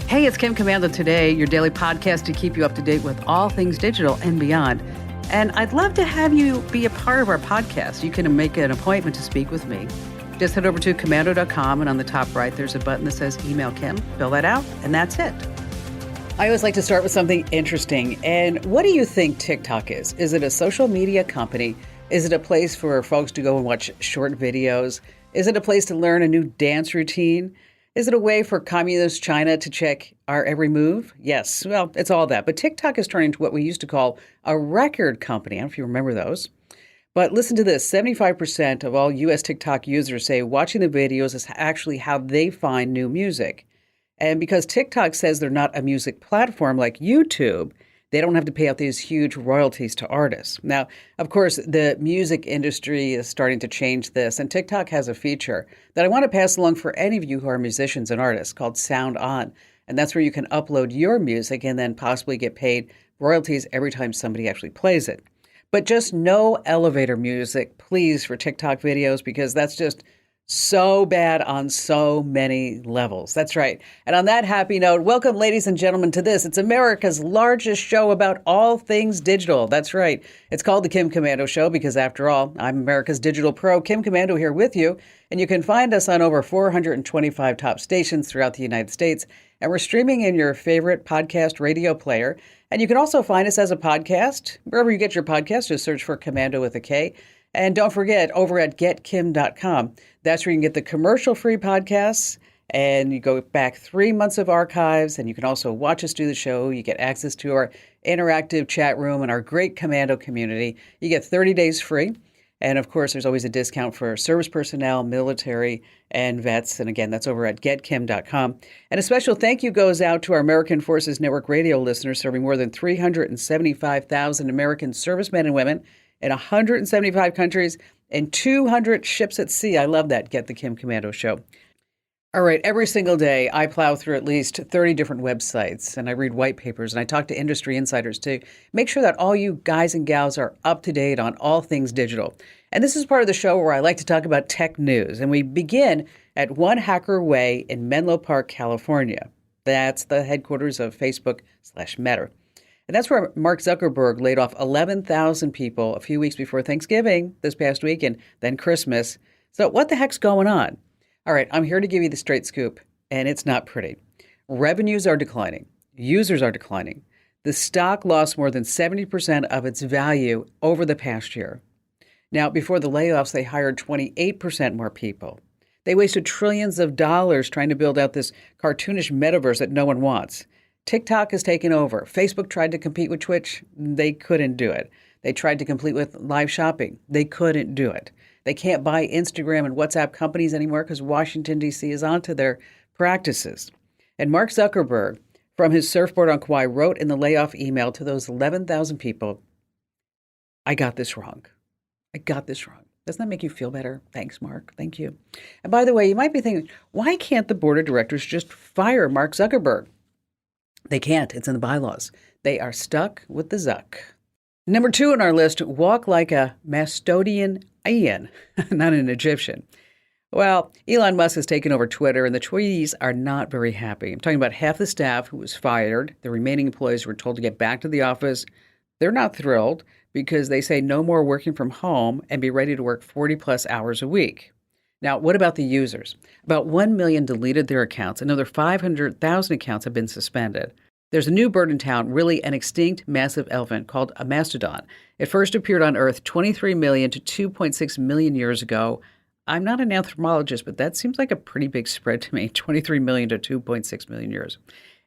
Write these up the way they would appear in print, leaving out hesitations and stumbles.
Hey, it's Kim Komando today, your daily podcast to keep you up to date with all things digital and beyond. And I'd love to have you be a part of our podcast. You can make an appointment to speak with me. Just head over to komando.com, and on the top right, there's a button that says Email Kim. Fill that out, and that's it. I always like to start with something interesting. And what do you think TikTok is? Is it a social media company? Is it a place for folks to go and watch short videos? Is it a place to learn a new dance routine? Is it a way for communist China to check our every move? Yes, well, it's all that. But TikTok is turning into what we used to call a record company. I don't know if you remember those. But listen to this. 75% of all U.S. TikTok users say watching the videos is actually how they find new music. And because TikTok says they're not a music platform like YouTube, they don't have to pay out these huge royalties to artists. Now, of course, the music industry is starting to change this, and TikTok has a feature that I want to pass along for any of you who are musicians and artists called Sound On. And that's where you can upload your music and then possibly get paid royalties every time somebody actually plays it. But just no elevator music, please, for TikTok videos, because that's just so bad on so many levels. That's right. And on that happy note, welcome, ladies and gentlemen, to this. It's America's largest show about all things digital. That's right. It's called The Kim Komando Show because, after all, I'm America's digital pro, Kim Komando, here with you. And you can find us on over 425 top stations throughout the United States. And we're streaming in your favorite podcast radio player. And you can also find us as a podcast. Wherever you get your podcast, just search for Komando with a K. And don't forget, over at getkim.com, that's where you can get the commercial-free podcasts, and you go back 3 months of archives, and you can also watch us do the show. You get access to our interactive chat room and our great Komando community. You get 30 days free. And, of course, there's always a discount for service personnel, military, and vets. And, again, that's over at getkim.com. And a special thank you goes out to our American Forces Network radio listeners serving more than 375,000 American servicemen and women in 175 countries and 200 ships at sea. I love that. Get the Kim Komando Show. All right. Every single day, I plow through at least 30 different websites, and I read white papers, and I talk to industry insiders to make sure that all you guys and gals are up to date on all things digital. And this is part of the show where I like to talk about tech news. And we begin at One Hacker Way in Menlo Park, California. That's the headquarters of Facebook/Meta. And that's where Mark Zuckerberg laid off 11,000 people a few weeks before Thanksgiving this past week and then Christmas. So what the heck's going on? All right, I'm here to give you the straight scoop, and it's not pretty. Revenues are declining. Users are declining. The stock lost more than 70% of its value over the past year. Now, before the layoffs, they hired 28% more people. They wasted trillions of dollars trying to build out this cartoonish metaverse that no one wants. TikTok has taken over. Facebook tried to compete with Twitch. They couldn't do it. They tried to compete with live shopping. They couldn't do it. They can't buy Instagram and WhatsApp companies anymore because Washington, D.C. is onto their practices. And Mark Zuckerberg, from his surfboard on Kauai, wrote in the layoff email to those 11,000 people, I got this wrong. I got this wrong. Doesn't that make you feel better? Thanks, Mark. Thank you. And by the way, you might be thinking, why can't the board of directors just fire Mark Zuckerberg? They can't. It's in the bylaws. They are stuck with the Zuck. Number 2 on our list, walk like a Macedonian, not an Egyptian. Well, Elon Musk has taken over Twitter, and the tweeties are not very happy. I'm talking about half the staff who was fired. The remaining employees were told to get back to the office. They're not thrilled because they say no more working from home and be ready to work 40-plus hours a week. Now, what about the users? About 1 million deleted their accounts. Another 500,000 accounts have been suspended. There's a new bird in town, really an extinct massive elephant called a mastodon. It first appeared on Earth 23 million to 2.6 million years ago. I'm not an anthropologist, but that seems like a pretty big spread to me, 23 million to 2.6 million years.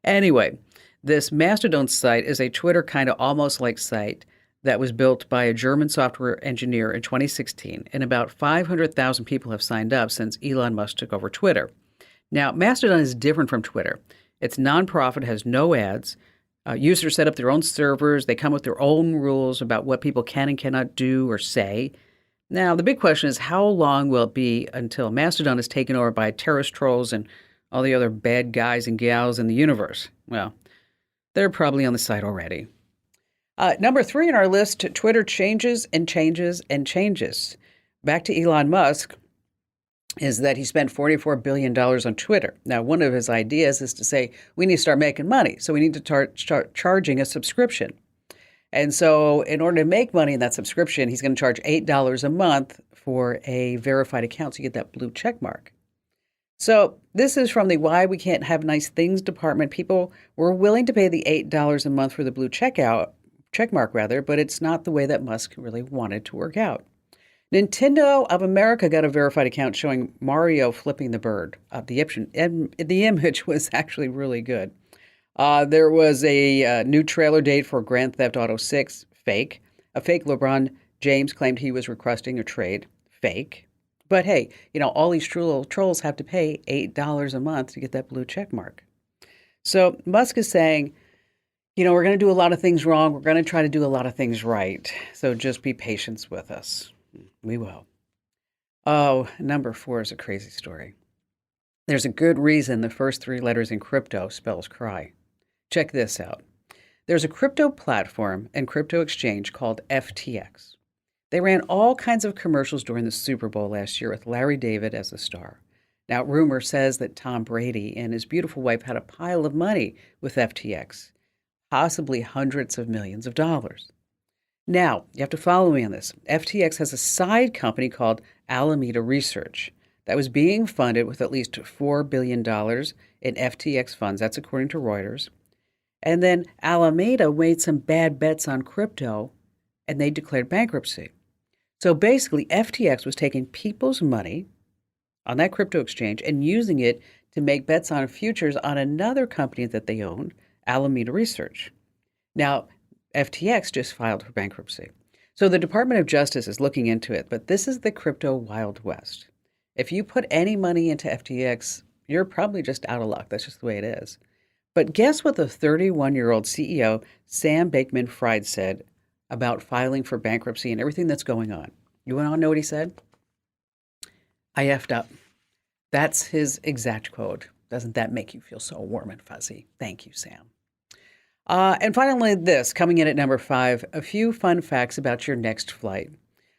Anyway, this mastodon site is a Twitter kind of almost like site that was built by a German software engineer in 2016, and about 500,000 people have signed up since Elon Musk took over Twitter. Now, Mastodon is different from Twitter. It's nonprofit, has no ads. Users set up their own servers. They come with their own rules about what people can and cannot do or say. Now, the big question is, how long will it be until Mastodon is taken over by terrorist trolls and all the other bad guys and gals in the universe? Well, they're probably on the site already. Number 3 on our list, Twitter changes and changes and changes. Back to Elon Musk. is that he spent $44 billion on Twitter. Now, one of his ideas is to say, we need to start making money, so we need to start charging a subscription. And so in order to make money in that subscription, he's going to charge $8 a month for a verified account, so you get that blue check mark. So this is from the Why We Can't Have Nice Things department. People were willing to pay the $8 a month for the blue check mark, but it's not the way that Musk really wanted to work out. Nintendo of America got a verified account showing Mario flipping the bird. The image was actually really good. There was a new trailer date for Grand Theft Auto 6, fake. A fake LeBron James claimed he was requesting a trade, fake. But hey, all these trolls have to pay $8 a month to get that blue check mark. So Musk is saying, we're going to do a lot of things wrong. We're going to try to do a lot of things right. So just be patient with us. We will. Oh, number 4 is a crazy story. There's a good reason the first 3 letters in crypto spells cry. Check this out. There's a crypto platform and crypto exchange called FTX. They ran all kinds of commercials during the Super Bowl last year with Larry David as the star. Now, rumor says that Tom Brady and his beautiful wife had a pile of money with FTX, possibly hundreds of millions of dollars. Now, you have to follow me on this. FTX has a side company called Alameda Research that was being funded with at least $4 billion in FTX funds. That's according to Reuters. And then Alameda made some bad bets on crypto, and they declared bankruptcy. So basically, FTX was taking people's money on that crypto exchange and using it to make bets on futures on another company that they owned, Alameda Research. Now, FTX just filed for bankruptcy. So the Department of Justice is looking into it, but this is the crypto Wild West. If you put any money into FTX, you're probably just out of luck. That's just the way it is. But guess what the 31-year-old CEO, Sam Bankman-Fried, said about filing for bankruptcy and everything that's going on? You want to know what he said? I effed up. That's his exact quote. Doesn't that make you feel so warm and fuzzy? Thank you, Sam. And finally, this, coming in at number 5, a few fun facts about your next flight.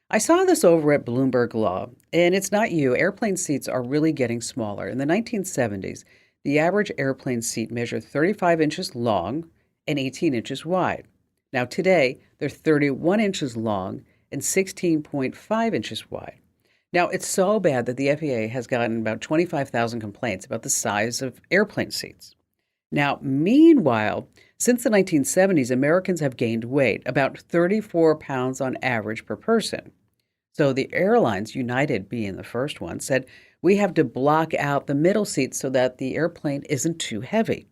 I saw this over at Bloomberg Law, and it's not you. Airplane seats are really getting smaller. In the 1970s, the average airplane seat measured 35 inches long and 18 inches wide. Now today, they're 31 inches long and 16.5 inches wide. Now, it's so bad that the FAA has gotten about 25,000 complaints about the size of airplane seats. Now, meanwhile, since the 1970s, Americans have gained weight, about 34 pounds on average per person. So the airlines, United being the first one, said, we have to block out the middle seats so that the airplane isn't too heavy.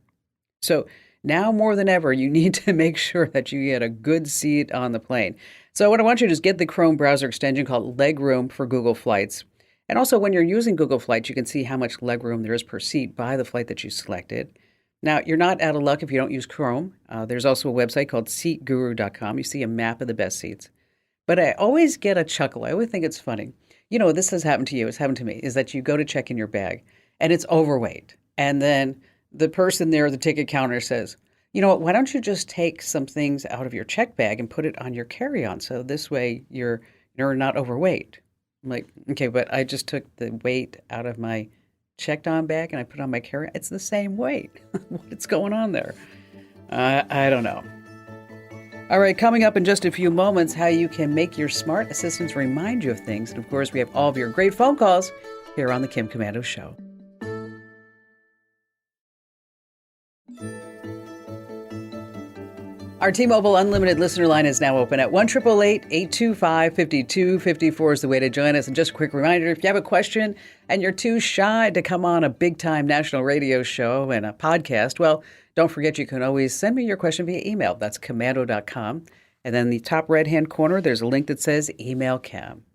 So now more than ever, you need to make sure that you get a good seat on the plane. So what I want you to do is get the Chrome browser extension called Legroom for Google Flights. And also when you're using Google Flights, you can see how much legroom there is per seat by the flight that you selected. Now, you're not out of luck if you don't use Chrome. There's also a website called SeatGuru.com. You see a map of the best seats. But I always get a chuckle. I always think it's funny. This has happened to you. It's happened to me, is that you go to check in your bag and it's overweight. And then the person there at the ticket counter says, you know what, why don't you just take some things out of your check bag and put it on your carry-on so this way you're not overweight. I'm like, okay, but I just took the weight out of my checked-on bag and I put it on my carry-on. It's the same weight. What's going on there? I don't know. All right, coming up in just a few moments, how you can make your smart assistants remind you of things. And of course, we have all of your great phone calls here on the Kim Komando Show. Our T-Mobile Unlimited listener line is now open at 1-888-825-5254 is the way to join us. And just a quick reminder, if you have a question and you're too shy to come on a big-time national radio show and a podcast, well, don't forget you can always send me your question via email. That's komando.com. And then in the top right-hand corner, there's a link that says Email Kim.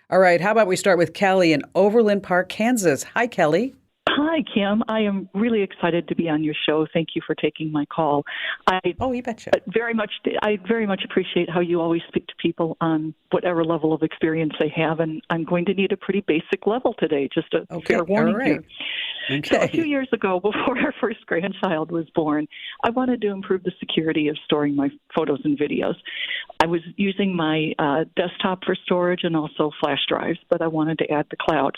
All right, how about we start with Kelly in Overland Park, Kansas. Hi, Kelly. Hi, Kim. I am really excited to be on your show. Thank you for taking my call. You betcha. I very much appreciate how you always speak to people on whatever level of experience they have, and I'm going to need a pretty basic level today, just a fair warning here. Okay. So a few years ago, before our first grandchild was born, I wanted to improve the security of storing my photos and videos. I was using my desktop for storage and also flash drives, but I wanted to add the cloud.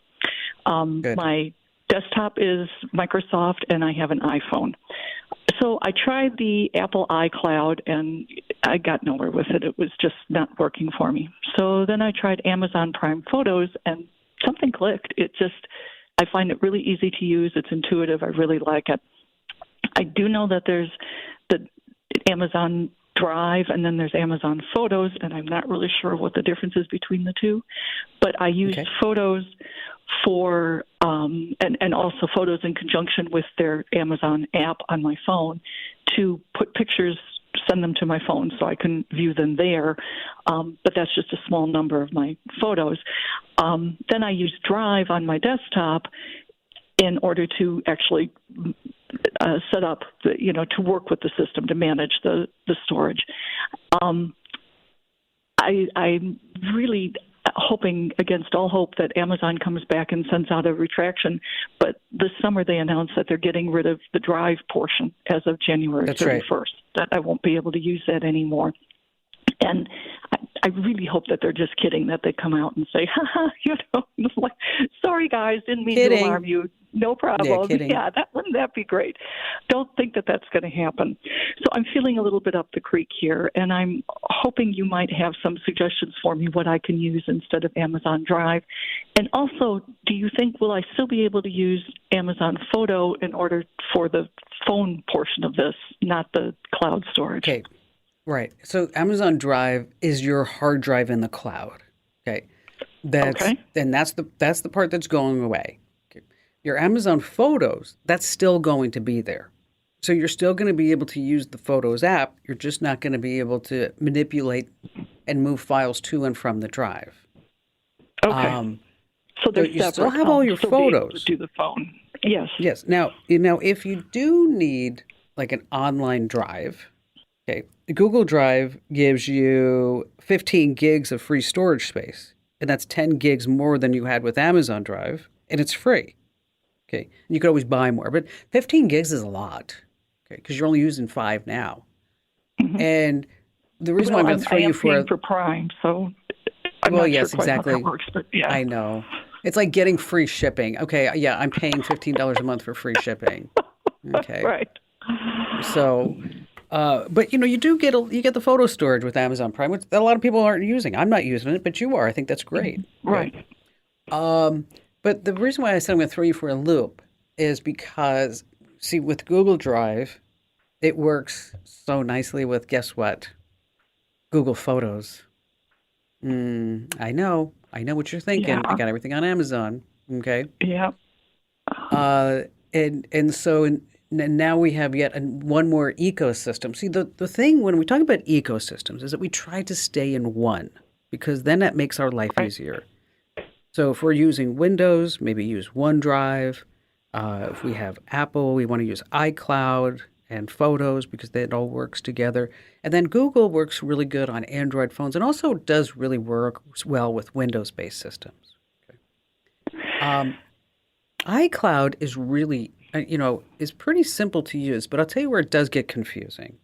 Good. My desktop is Microsoft, and I have an iPhone. So I tried the Apple iCloud, and I got nowhere with it. It was just not working for me. So then I tried Amazon Prime Photos, and something clicked. I find it really easy to use. It's intuitive. I really like it. I do know that there's the Amazon Drive, and then there's Amazon Photos, and I'm not really sure what the difference is between the two. But I used Photos for and also Photos in conjunction with their Amazon app on my phone to put pictures, send them to my phone so I can view them there. But that's just a small number of my photos. Then I use Drive on my desktop in order to actually set up, to work with the system to manage the storage. I'm really hoping against all hope that Amazon comes back and sends out a retraction. But this summer they announced that they're getting rid of the Drive portion as of January 31st, that I won't be able to use that anymore. And I really hope that they're just kidding, that they come out and say, like, sorry, guys, didn't mean to alarm you. No problem. Yeah, wouldn't that be great? Don't think that that's going to happen. So I'm feeling a little bit up the creek here, and I'm hoping you might have some suggestions for me what I can use instead of Amazon Drive. And also, do you think, will I still be able to use Amazon Photo in order for the phone portion of this, not the cloud storage? Okay. Right. So Amazon Drive is your hard drive in the cloud. Okay. And that's the part that's going away. Okay. Your Amazon Photos, that's still going to be there. So you're still going to be able to use the Photos app. You're just not going to be able to manipulate and move files to and from the drive. Okay. So you still have all your photos. Do the phone. Yes. Yes. Now, if you do need like an online drive, okay, Google Drive gives you 15 gigs of free storage space, and that's 10 gigs more than you had with Amazon Drive, and it's free. Okay, you could always buy more, but 15 gigs is a lot, okay, because you're only using 5 now. Mm-hmm. And the reason why I'm going to throw you for Prime, so I'm not sure quite how that works, but yeah, I know it's like getting free shipping. Okay, yeah, I'm paying $15 a month for free shipping. Okay, right. So. But you do get the photo storage with Amazon Prime, which a lot of people aren't using. I'm not using it, but you are. I think that's great. Right. But the reason why I said I'm going to throw you for a loop is because, see, with Google Drive, it works so nicely with, guess what? Google Photos. I know what you're thinking. Yeah. I got everything on Amazon. Okay. Yeah. And so now we have yet one more ecosystem. See, the thing when we talk about ecosystems is that we try to stay in one, because then that makes our life easier. So if we're using Windows, maybe use OneDrive. If we have Apple, we want to use iCloud and Photos because it all works together. And then Google works really good on Android phones and also does really work well with Windows-based systems. Okay. iCloud is really is pretty simple to use, but I'll tell you where it does get confusing,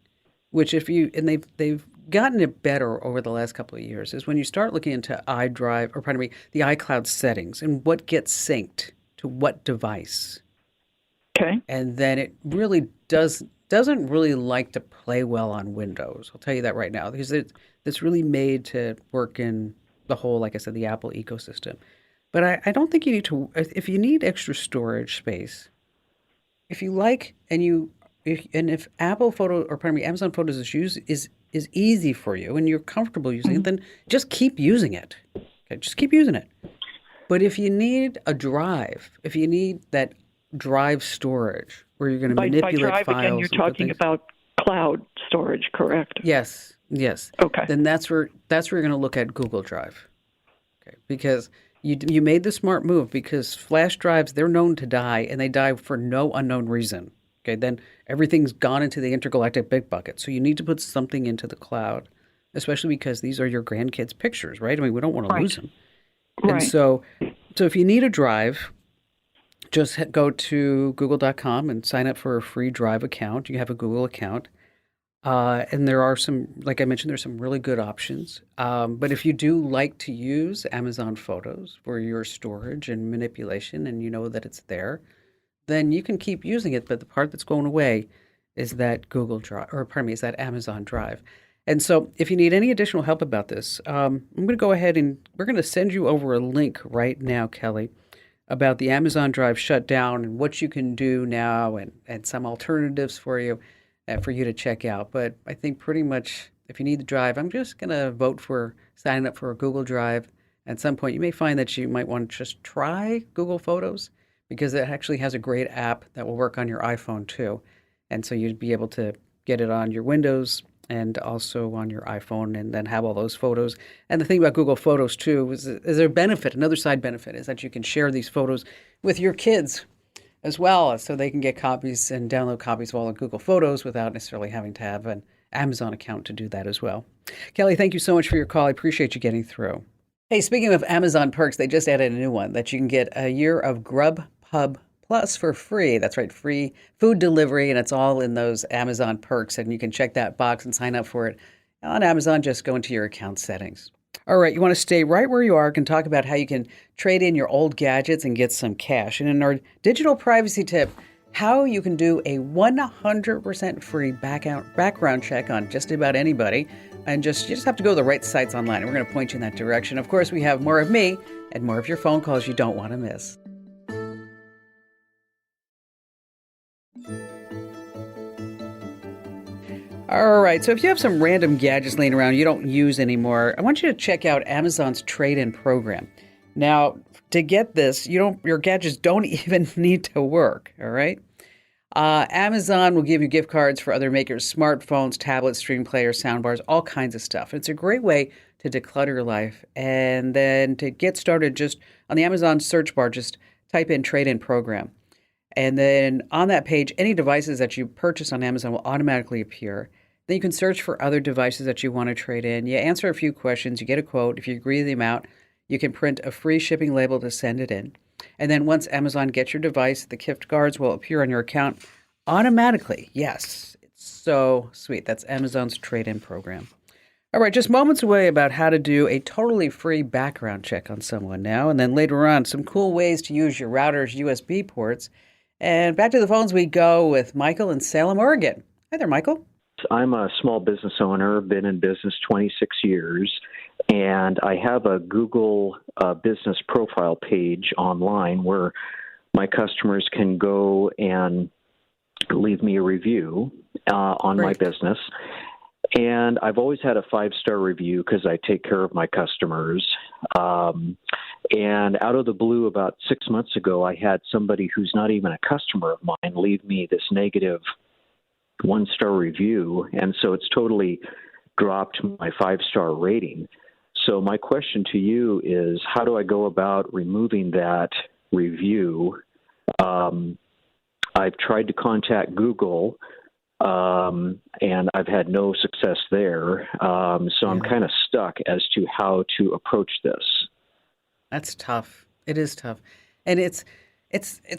which they've gotten it better over the last couple of years, is when you start looking into the iCloud settings and what gets synced to what device. Okay. And then it really doesn't really like to play well on Windows. I'll tell you that right now, because it's really made to work in the whole, like I said, the Apple ecosystem. But I don't think you need to, if you need extra storage space, if you like, if Apple Photo, or pardon me, Amazon Photos is easy for you and you're comfortable using it, then just keep using it. Okay, just keep using it. But if you need a drive, if you need that drive storage where you're going to manipulate by drive, files, again, you're talking about cloud storage, correct? Yes. Okay. Then that's where you're going to look at Google Drive. Okay, because you made the smart move, because flash drives, they're known to die, and they die for no unknown reason. Okay, then everything's gone into the intergalactic big bucket. So you need to put something into the cloud, especially because these are your grandkids' pictures, right? I mean, we don't want to lose them. Right. And so if you need a drive, just go to google.com and sign up for a free Drive account. You have a Google account. And there are some, like I mentioned, there's some really good options. But if you do like to use Amazon Photos for your storage and manipulation, and you know that it's there, then you can keep using it. But the part that's going away is that Google Drive, or pardon me, is that Amazon Drive. And so, if you need any additional help about this, I'm going to go ahead and we're going to send you over a link right now, Kelly, about the Amazon Drive shutdown and what you can do now, and some alternatives for you to check out. But I think pretty much if you need the drive, I'm just going to vote for signing up for a Google Drive. At some point, you may find that you might want to just try Google Photos because it actually has a great app that will work on your iPhone too. And so you'd be able to get it on your Windows and also on your iPhone and then have all those photos. And the thing about Google Photos too is their benefit, another side benefit is that you can share these photos with your kids as well, so they can get copies and download copies of all the Google Photos without necessarily having to have an Amazon account to do that as well. Kelly, thank you so much for your call. I appreciate you getting through. Hey, speaking of Amazon perks, they just added a new one that you can get a year of Grubhub Plus for free. That's right, free food delivery, and it's all in those Amazon perks, and you can check that box and sign up for it on Amazon. Just go into your account settings. All right, you want to stay right where you are and talk about how you can trade in your old gadgets and get some cash. And in our digital privacy tip, how you can do a 100% free background check on just about anybody. And you just have to go to the right sites online. And we're going to point you in that direction. Of course, we have more of me and more of your phone calls you don't want to miss. All right, so if you have some random gadgets laying around you don't use anymore, I want you to check out Amazon's trade-in program. Now, to get this, your gadgets don't even need to work, all right? Amazon will give you gift cards for other makers, smartphones, tablets, stream players, soundbars, all kinds of stuff. It's a great way to declutter your life. And then to get started, just on the Amazon search bar, just type in trade-in program. And then on that page, any devices that you purchase on Amazon will automatically appear. Then you can search for other devices that you want to trade in. You answer a few questions, you get a quote. If you agree with the amount, you can print a free shipping label to send it in. And then once Amazon gets your device, the gift cards will appear on your account automatically. Yes, it's so sweet. That's Amazon's trade-in program. All right, just moments away about how to do a totally free background check on someone now. And then later on, some cool ways to use your router's USB ports. And back to the phones we go with Michael in Salem, Oregon. Hi there, Michael. I'm a small business owner, been in business 26 years, and I have a Google business profile page online where my customers can go and leave me a review on my business. And I've always had a 5-star review because I take care of my customers. And out of the blue, about 6 months ago, I had somebody who's not even a customer of mine leave me this negative 1-star review. And so it's totally dropped my 5-star rating. So my question to you is, how do I go about removing that review? I've tried to contact Google, and I've had no success there. So I'm kind of stuck as to how to approach this. That's tough. It is tough. And it's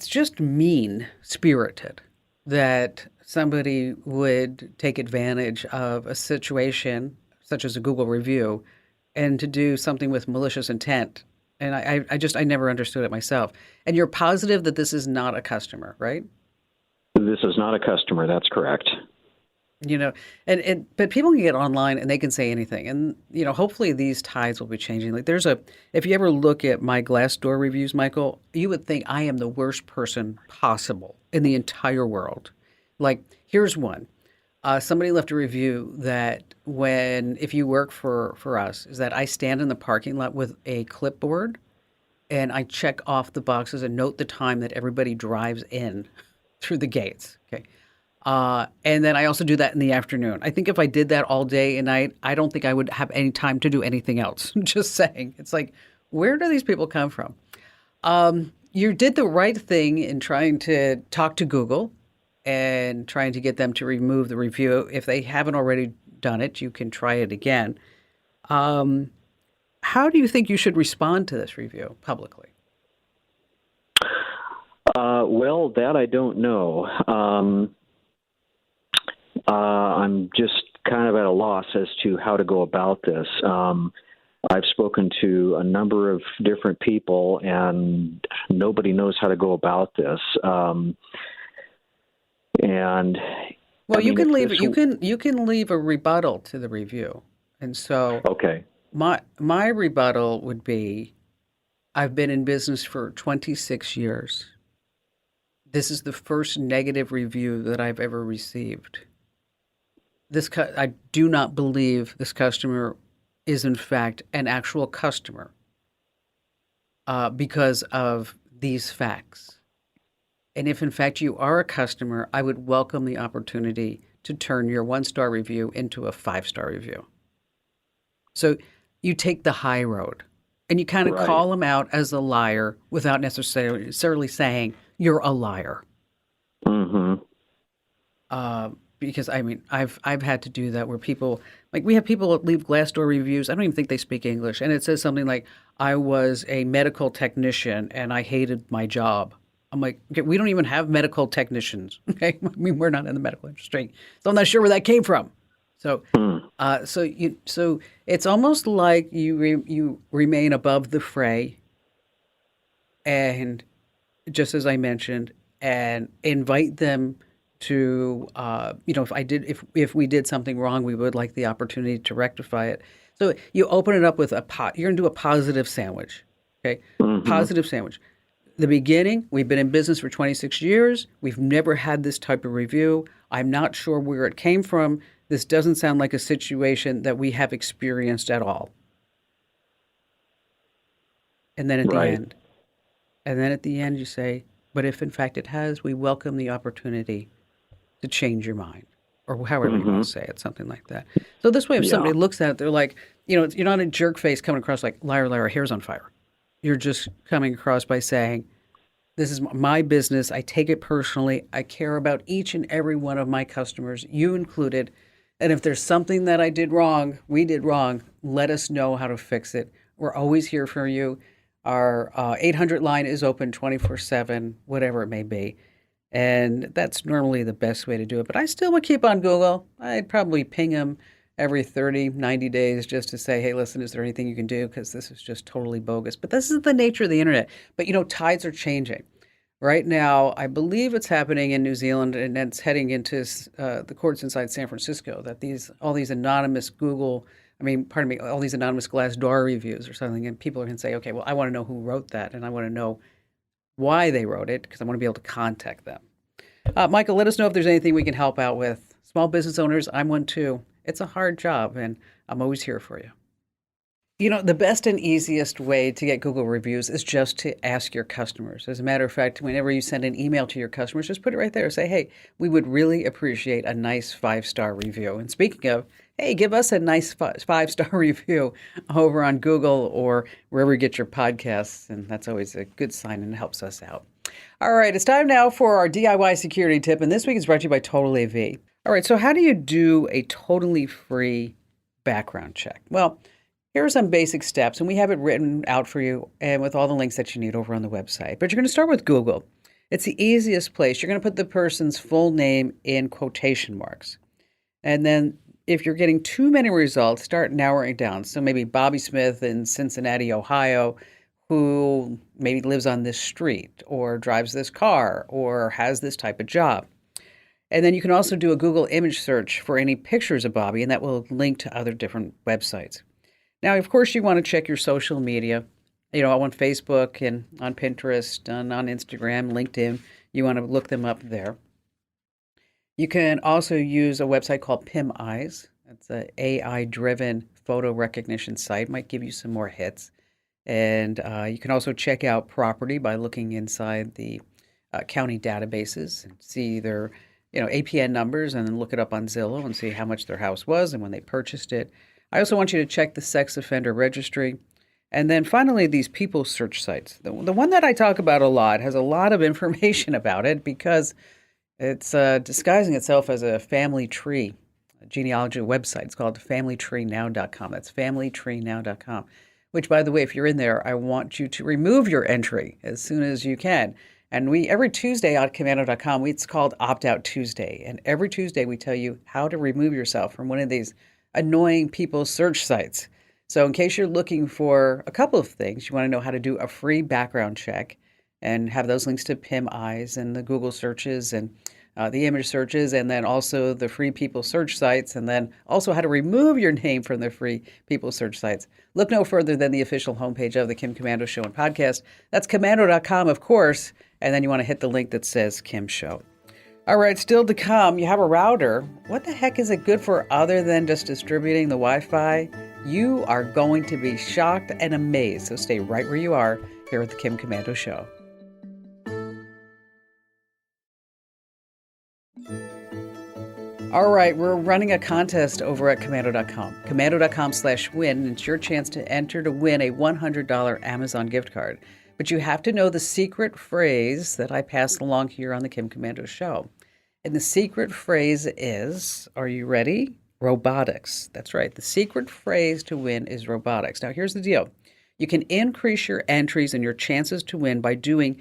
just mean-spirited that somebody would take advantage of a situation such as a Google review and to do something with malicious intent. And I never understood it myself. And you're positive that this is not a customer, right? This is not a customer. That's correct. You know, but people can get online and they can say anything. And, you know, hopefully these tides will be changing. Like if you ever look at my Glassdoor reviews, Michael, you would think I am the worst person possible in the entire world. Like, here's one. Somebody left a review that if you work for us, is that I stand in the parking lot with a clipboard and I check off the boxes and note the time that everybody drives in through the gates. Okay. And then I also do that in the afternoon. I think if I did that all day and night, I don't think I would have any time to do anything else. Just saying. It's like, where do these people come from? You did the right thing in trying to talk to Google and trying to get them to remove the review. If they haven't already done it, you can try it again. How do you think you should respond to this review publicly? Well, that I don't know. I'm just kind of at a loss as to how to go about this. I've spoken to a number of different people, and nobody knows how to go about this. And well, you can leave you can leave a rebuttal to the review, and so okay, my rebuttal would be, I've been in business for 26 years. This is the first negative review that I've ever received. I do not believe this customer is in fact an actual customer because of these facts. And if in fact you are a customer, I would welcome the opportunity to turn your 1-star review into a 5-star review. So you take the high road and you kind of call him out as a liar without necessarily saying you're a liar. Mm-hmm. Because I mean, I've had to do that where people, like, we have people that leave Glassdoor reviews. I don't even think they speak English, and it says something like, "I was a medical technician and I hated my job." I'm like, okay, we don't even have medical technicians. Okay, I mean, we're not in the medical industry, so I'm not sure where that came from. So, so it's almost like you remain above the fray, and just as I mentioned, and invite them to, if we did something wrong, we would like the opportunity to rectify it. So you open it up with you're going to do a positive sandwich, okay? Mm-hmm. Positive sandwich. The beginning, we've been in business for 26 years. We've never had this type of review. I'm not sure where it came from. This doesn't sound like a situation that we have experienced at all. And then at the end, you say, but if in fact it has, we welcome the opportunity to change your mind, or however you want to say it, something like that. So this way, if somebody looks at it, they're like, you're not a jerk face coming across like, liar, liar, hair's on fire. You're just coming across by saying, this is my business. I take it personally. I care about each and every one of my customers, you included. And if there's something that we did wrong, let us know how to fix it. We're always here for you. Our 800 line is open 24/7, whatever it may be. And that's normally the best way to do it. But I still would keep on Google. I'd probably ping them every 30, 90 days just to say, hey, listen, is there anything you can do? Because this is just totally bogus. But this is the nature of the internet. But, tides are changing. Right now, I believe it's happening in New Zealand, and it's heading into the courts inside San Francisco, that all these anonymous all these anonymous Glassdoor reviews or something, and people can say, okay, well, I want to know who wrote that, and I want to know why they wrote it, because I want to be able to contact them. Michael, let us know if there's anything we can help out with. Small business owners, I'm one too. It's a hard job, and I'm always here for you. The best and easiest way to get Google reviews is just to ask your customers. As a matter of fact, whenever you send an email to your customers, just put it right there. Say, hey, we would really appreciate a nice 5-star review. And speaking of, hey, give us a nice 5-star review over on Google or wherever you get your podcasts. And that's always a good sign and it helps us out. All right, it's time now for our DIY security tip. And this week is brought to you by Total AV. All right, so how do you do a totally free background check? Well, here are some basic steps, and we have it written out for you and with all the links that you need over on the website. But you're going to start with Google. It's the easiest place. You're going to put the person's full name in quotation marks. And then if you're getting too many results, start narrowing it down. So maybe Bobby Smith in Cincinnati, Ohio, who maybe lives on this street or drives this car or has this type of job. And then you can also do a Google image search for any pictures of Bobby, and that will link to other different websites. Now, of course, you want to check your social media, on Facebook and on Pinterest, and on Instagram, LinkedIn. You want to look them up there. You can also use a website called PIM Eyes. That's an AI-driven photo recognition site. Might give you some more hits. And you can also check out property by looking inside the county databases and see their APN numbers, and then look it up on Zillow and see how much their house was and when they purchased it. I also want you to check the sex offender registry. And then finally, these people search sites. The one that I talk about a lot has a lot of information about it because it's disguising itself as a family tree, a genealogy website. It's called familytreenow.com. That's familytreenow.com, which, by the way, if you're in there, I want you to remove your entry as soon as you can. And we every Tuesday on Komando.com, it's called Opt Out Tuesday. And every Tuesday we tell you how to remove yourself from one of these annoying people search sites. So in case you're looking for a couple of things, you want to know how to do a free background check and have those links to PIM eyes and the Google searches and the image searches, and then also the free people search sites, and then also how to remove your name from the free people search sites. Look no further than the official homepage of the Kim Komando Show and podcast. That's Komando.com, of course, and then you want to hit the link that says Kim Show. All right, still to come, you have a router. What the heck is it good for other than just distributing the Wi-Fi? You are going to be shocked and amazed, so stay right where you are here at the Kim Komando Show. All right, we're running a contest over at Komando.com. Komando.com/win. It's your chance to enter to win a $100 Amazon gift card. But you have to know the secret phrase that I passed along here on the Kim Komando Show. And the secret phrase is, are you ready? Robotics. That's right. The secret phrase to win is robotics. Now, here's the deal. You can increase your entries and your chances to win by doing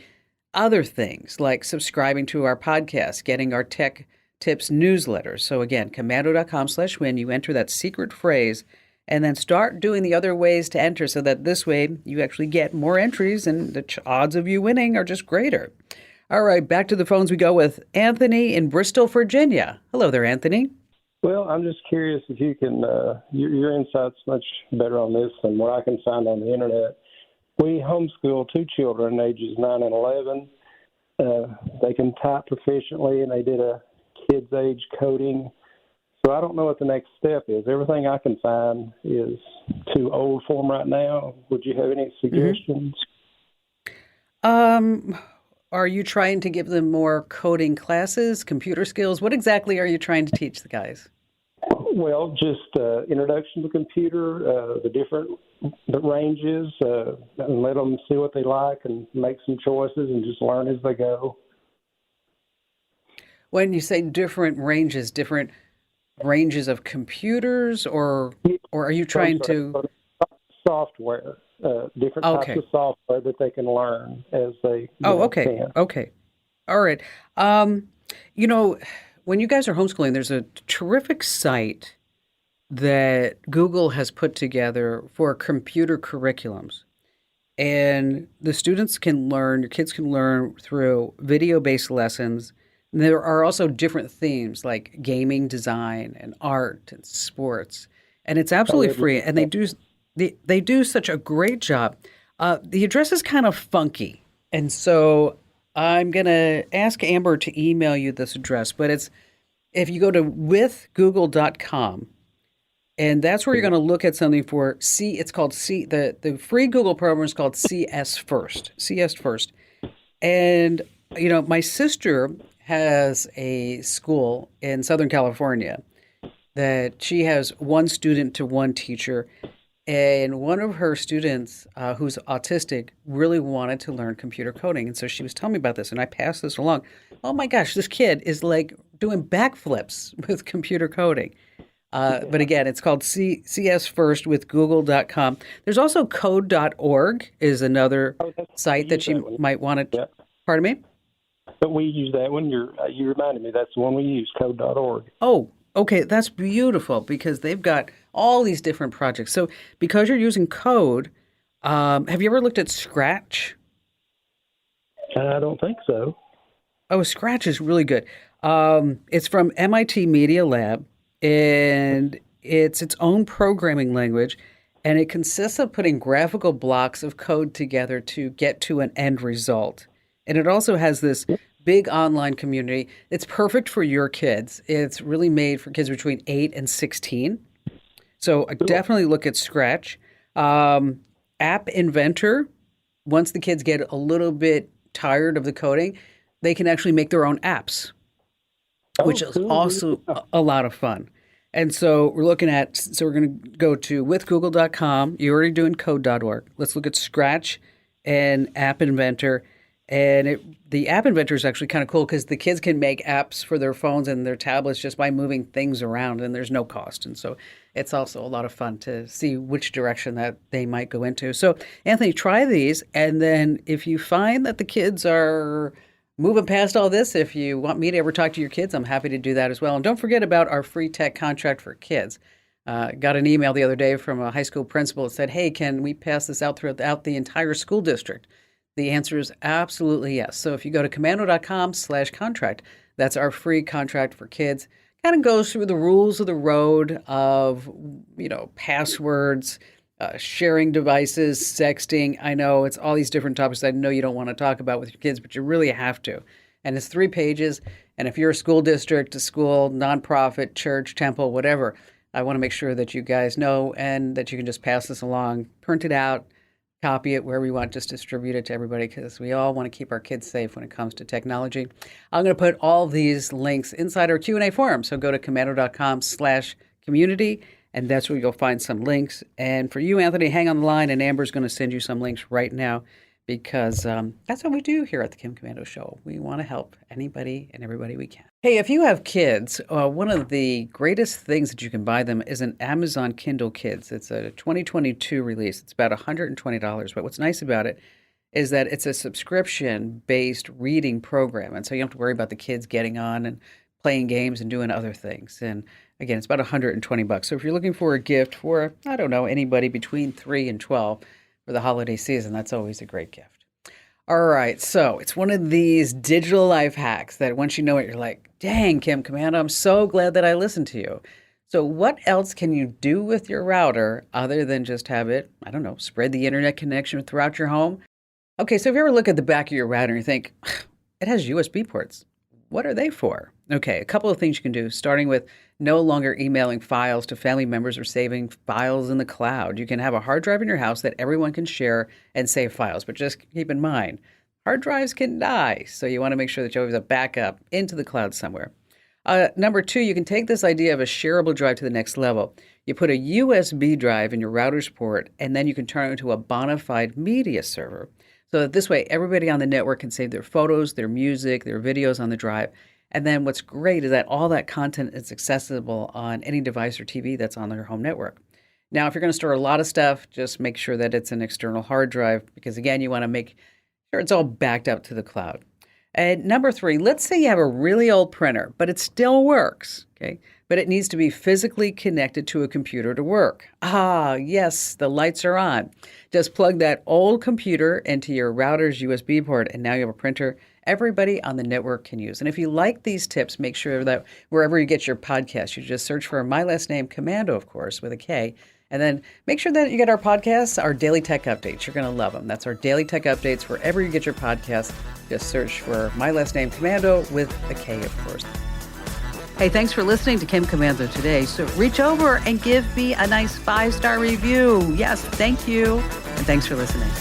other things like subscribing to our podcast, getting our tech tips newsletters. So again, Komando.com/win, you enter that secret phrase and then start doing the other ways to enter so that this way you actually get more entries and the odds of you winning are just greater. All right, back to the phones we go with Anthony in Bristol, Virginia. Hello there, Anthony. Well, I'm just curious if you can, your insight's much better on this than what I can find on the internet. We homeschool two children, ages 9 and 11. They can type proficiently, and they did a kids' age coding. So I don't know what the next step is. Everything I can find is too old for them right now. Would you have any suggestions? Are you trying to give them more coding classes, computer skills? What exactly are you trying to teach the guys? Well, just introduction to computer, the ranges, and let them see what they like and make some choices and just learn as they go. When you say different ranges of computers, or are you trying to software? Different types of software that they can learn as they can. Okay. All right. When you guys are homeschooling, there's a terrific site that Google has put together for computer curriculums. And the students can learn, your kids can learn through video-based lessons. And there are also different themes like gaming design and art and sports. And it's absolutely free. And they do such a great job. The address is kind of funky. And so I'm going to ask Amber to email you this address. But if you go to withgoogle.com, and that's where you're going to look at something for it's called the free Google program is called CS First. And, my sister has a school in Southern California that she has one student to one teacher. And one of her students who's autistic really wanted to learn computer coding. And so she was telling me about this, and I passed this along. Oh my gosh, this kid is like doing backflips with computer coding. But again, it's called CS First with Google.com. There's also code.org is another site that you might want to. Yeah. Pardon me? But we use that one. You reminded me that's the one we use, code.org. Oh, okay. That's beautiful because they've got all these different projects. So because you're using code, have you ever looked at Scratch? I don't think so. Oh, Scratch is really good. It's from MIT Media Lab, and it's its own programming language, and it consists of putting graphical blocks of code together to get to an end result. And it also has this big online community. It's perfect for your kids. It's really made for kids between 8 and 16. So I definitely look at Scratch. App Inventor, once the kids get a little bit tired of the coding, they can actually make their own apps, which is also a lot of fun. And so we're going to go to withgoogle.com. You're already doing code.org. Let's look at Scratch and App Inventor. And the app inventor is actually kind of cool because the kids can make apps for their phones and their tablets just by moving things around, and there's no cost. And so it's also a lot of fun to see which direction that they might go into. So, Anthony, try these. And then if you find that the kids are moving past all this, if you want me to ever talk to your kids, I'm happy to do that as well. And don't forget about our free tech contract for kids. Got an email the other day from a high school principal that said, hey, can we pass this out throughout the entire school district? The answer is absolutely yes. So if you go to komando.com/contract, that's our free contract for kids. Kind of goes through the rules of the road of, passwords, sharing devices, sexting. I know it's all these different topics I know you don't want to talk about with your kids, but you really have to. And it's 3 pages. And if you're a school district, a school, nonprofit, church, temple, whatever, I want to make sure that you guys know and that you can just pass this along, print it out, copy it wherever you want, just distribute it to everybody because we all want to keep our kids safe when it comes to technology. I'm going to put all these links inside our Q&A forum. So go to komando.com/community, and that's where you'll find some links. And for you, Anthony, hang on the line, and Amber's going to send you some links right now because that's what we do here at the Kim Komando Show. We want to help anybody and everybody we can. Hey, if you have kids, one of the greatest things that you can buy them is an Amazon Kindle Kids. It's a 2022 release. It's about $120. But what's nice about it is that it's a subscription-based reading program. And so you don't have to worry about the kids getting on and playing games and doing other things. And again, it's about $120. So if you're looking for a gift for, I don't know, anybody between 3 and 12 for the holiday season, that's always a great gift. All right, so it's one of these digital life hacks that once you know it, you're like, dang, Kim Komando, I'm so glad that I listened to you. So what else can you do with your router other than just have it, I don't know, spread the internet connection throughout your home? Okay, so if you ever look at the back of your router and you think, it has USB ports. What are they for? Okay, a couple of things you can do, starting with no longer emailing files to family members or saving files in the cloud. You can have a hard drive in your house that everyone can share and save files, but just keep in mind, hard drives can die, so you want to make sure that you always have a backup into the cloud somewhere. Number 2, you can take this idea of a shareable drive to the next level. You put a USB drive in your router's port, and then you can turn it into a bona fide media server. So that this way, everybody on the network can save their photos, their music, their videos on the drive. And then what's great is that all that content is accessible on any device or TV that's on their home network. Now, if you're going to store a lot of stuff, just make sure that it's an external hard drive because, again, you want to make sure it's all backed up to the cloud. And number 3, let's say you have a really old printer, but it still works, okay? But it needs to be physically connected to a computer to work. Ah, yes, the lights are on. Just plug that old computer into your router's USB port, and now you have a printer everybody on the network can use. And if you like these tips, make sure that wherever you get your podcast, you just search for my last name, Komando, of course, with a K. And then make sure that you get our podcasts, our daily tech updates. You're going to love them. That's our daily tech updates. Wherever you get your podcast, just search for my last name, Komando, with a K, of course. Hey, thanks for listening to Kim Komando today. So reach over and give me a nice 5-star review. Yes, thank you. And thanks for listening.